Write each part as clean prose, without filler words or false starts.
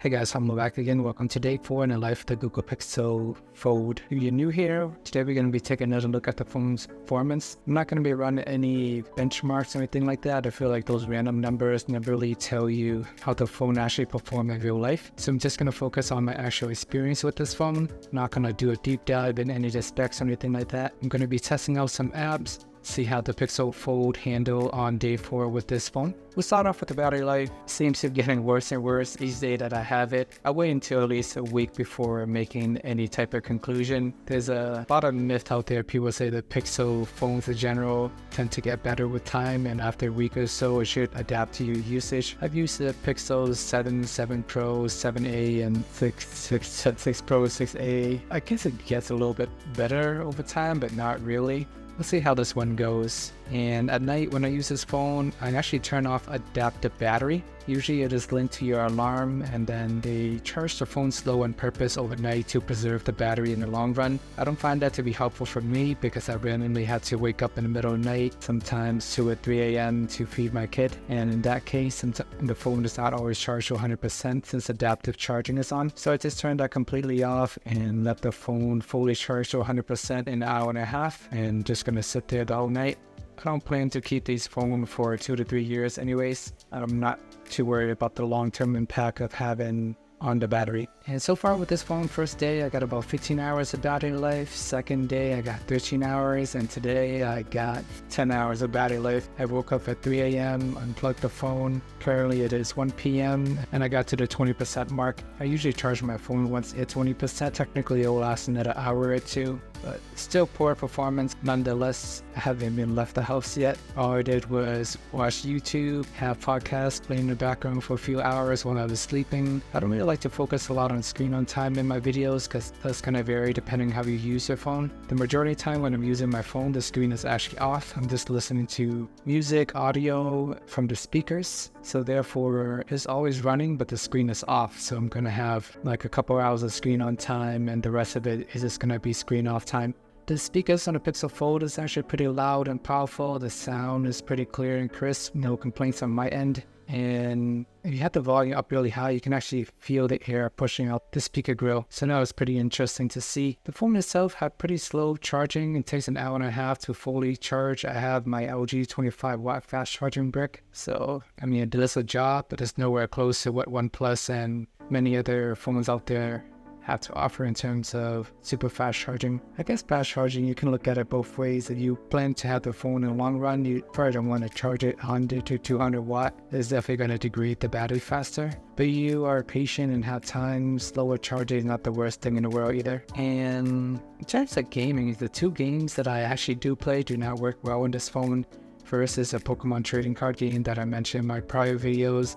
Hey guys, I'm back again. Welcome to day 4 in the life of the Google Pixel Fold. If you're new here, today we're going to be taking another look at the phone's performance. I'm not going to be running any benchmarks or anything like that. I feel like those random numbers never really tell you how the phone actually performs in real life. So I'm just going to focus on my actual experience with this phone. I'm not going to do a deep dive in any of the specs or anything like that. I'm going to be testing out some apps, see how the Pixel Fold handle on day 4 with this phone. We'll start off with the battery life. Seems to be getting worse and worse each day that I have it. I wait until at least a week before making any type of conclusion. There's a lot of myth out there. People say that Pixel phones in general tend to get better with time, and after a week or so it should adapt to your usage. I've used the Pixel 7, 7 Pro, 7a, and 6 Pro, 6a. I guess it gets a little bit better over time, but not really. Let's see how this one goes. And at night when I use this phone, I actually turn off adaptive battery. Usually it is linked to your alarm, and then they charge the phone slow on purpose overnight to preserve the battery in the long run. I don't find that to be helpful for me because I randomly had to wake up in the middle of the night, sometimes 2 or 3 a.m. to feed my kid. And in that case, the phone is not always charged to 100% since adaptive charging is on. So I just turned that completely off and left the phone fully charged to 100% in an hour and a half, and just gonna sit there the whole night. I don't plan to keep these phones for 2 to 3 years anyways. I'm not too worried about the long-term impact of having on the battery. And so far with this phone, first day I got about 15 hours of battery life, second day I got 13 hours, and today I got 10 hours of battery life. I woke up at 3 a.m., unplugged the phone. Currently it is 1 p.m. and I got to the 20% mark. I usually charge my phone once it's 20%. Technically it will last another hour or two, but still poor performance nonetheless. I haven't even left the house yet. All I did was watch YouTube, have podcasts playing in the background for a few hours while I was sleeping. I don't really like to focus a lot on screen on time in my videos because that's going to vary depending how you use your phone. The majority of the time when I'm using my phone, the screen is actually off. I'm just listening to music, audio from the speakers. So therefore it's always running, but the screen is off. So I'm going to have like a couple hours of screen on time, and the rest of it is just going to be screen off time. The speakers on the Pixel Fold is actually pretty loud and powerful. The sound is pretty clear and crisp. No complaints on my end. And if you have the volume up really high, you can actually feel the air pushing out the speaker grill. So that was pretty interesting to see. The phone itself had pretty slow charging. It takes an hour and a half to fully charge. I have my LG 25 watt fast charging brick. So, I mean, it does a job, but it's nowhere close to what OnePlus and many other phones out there have to offer in terms of super fast charging. I guess fast charging, you can look at it both ways. If you plan to have the phone in the long run, you probably don't want to charge it 100 to 200 watt. It's definitely going to degrade the battery faster. But you are patient and have time, slower charging is not the worst thing in the world either. And in terms of gaming, the 2 games that I actually do play do not work well on this phone. First is a Pokemon trading card game that I mentioned in my prior videos.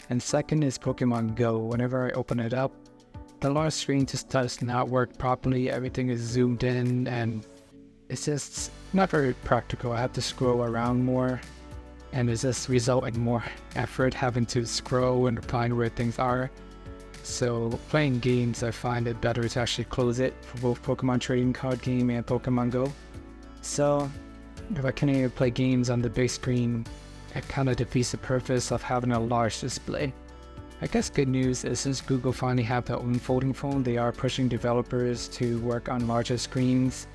And second is Pokemon Go. Whenever I open it up, the large screen just does not work properly. Everything is zoomed in and it's just not very practical. I have to scroll around more, and it's just result in more effort having to scroll and find where things are. So playing games, I find it better to actually close it for both Pokemon trading card game and Pokemon Go. So if I can't even play games on the big screen, it kind of defeats the purpose of having a large display. I guess good news is since Google finally have their own folding phone, they are pushing developers to work on larger screens.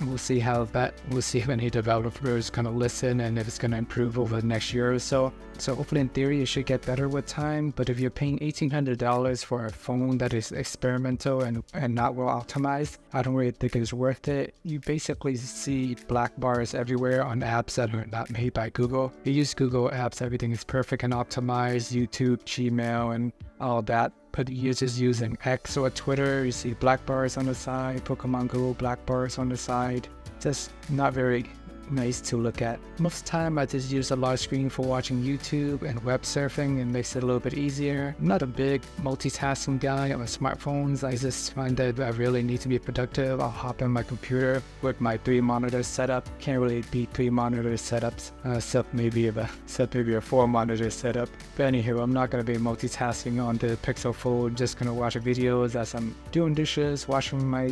We'll see if any developers gonna listen and if it's gonna improve over the next year or so. So hopefully in theory it should get better with time, but if you're paying $1,800 for a phone that is experimental and not well optimized, I don't really think it's worth it. You basically see black bars everywhere on apps that are not made by Google. You use Google apps, everything is perfect and optimized, YouTube, Gmail, and all that. But you're just using X or Twitter, you see black bars on the side, Pokemon Go, black bars on the side. Just not very nice to look at. Most of the time I just use a large screen for watching YouTube and web surfing. It makes it a little bit easier. I'm not a big multitasking guy on my smartphones. I just find that I really need to be productive. I'll hop on my computer with my 3 monitor setup. Can't really beat 3 monitor setups, except maybe a 4 monitor setup. But anywho, I'm not going to be multitasking on the Pixel Fold. Just going to watch videos as I'm doing dishes, washing my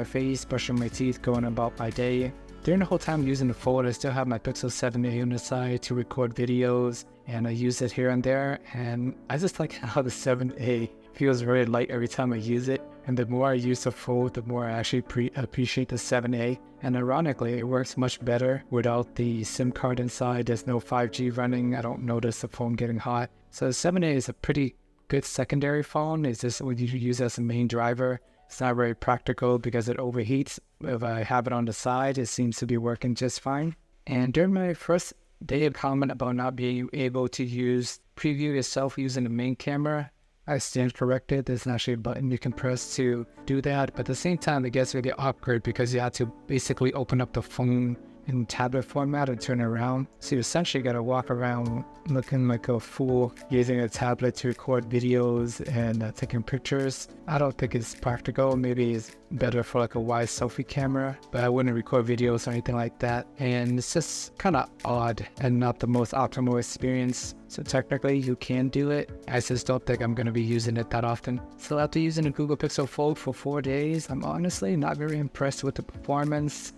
face, brushing my teeth, going about my day. during the whole time using the Fold, I still have my Pixel 7a on the side to record videos, and I use it here and there, and I just like how the 7a feels very light every time I use it. And the more I use the Fold, the more I actually appreciate the 7a. And ironically, it works much better without the SIM card inside. There's no 5G running. I don't notice the phone getting hot. So the 7a is a pretty good secondary phone. It's just when you use it as a main driver, it's not very practical because it overheats. If I have it on the side, it seems to be working just fine. And during my first day of comment about not being able to preview yourself using the main camera, I stand corrected. There's actually a button you can press to do that, but at the same time it gets really awkward because you have to basically open up the phone in tablet format and turn it around. So you essentially got to walk around looking like a fool using a tablet to record videos and taking pictures. I don't think it's practical. Maybe it's better for like a wide selfie camera, but I wouldn't record videos or anything like that. And it's just kind of odd and not the most optimal experience. So technically you can do it. I just don't think I'm going to be using it that often. So after using the Google Pixel Fold for 4 days, I'm honestly not very impressed with the performance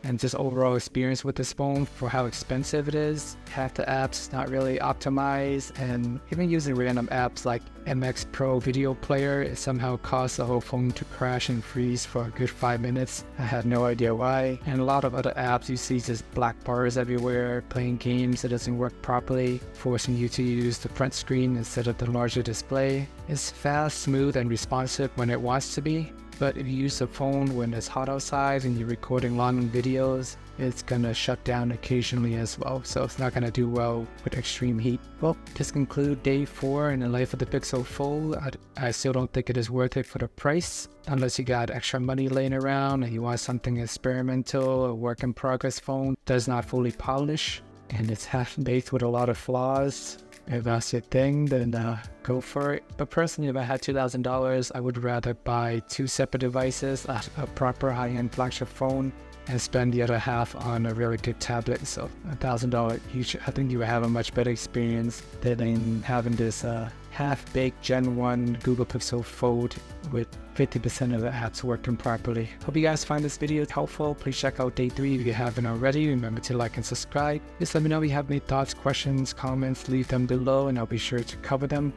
and just overall experience with this phone for how expensive it is. Half the apps not really optimized, and even using random apps like MX Pro Video Player, it somehow caused the whole phone to crash and freeze for a good 5 minutes. I had no idea why. And a lot of other apps you see just black bars everywhere, playing games that doesn't work properly, forcing you to use the front screen instead of the larger display. It's fast, smooth, and responsive when it wants to be. But if you use the phone when it's hot outside and you're recording long videos, it's gonna shut down occasionally as well. So it's not gonna do well with extreme heat. Well, this concludes day 4 in the life of the Pixel Fold. I still don't think it is worth it for the price, unless you got extra money laying around and you want something experimental, a work in progress phone, does not fully polish, and it's half-baked with a lot of flaws. If that's your thing, then go for it. But personally, if I had $2,000, I would rather buy 2 separate devices, a proper high-end flagship phone, and spend the other half on a really good tablet. So $1,000 each, I think you would have a much better experience than having this half-baked Gen 1 Google Pixel Fold with 50% of the apps working properly. Hope you guys find this video helpful. Please check out day 3 if you haven't already. Remember to like and subscribe. Just let me know if you have any thoughts, questions, comments. Leave them below and I'll be sure to cover them.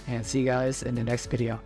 And see you guys in the next video.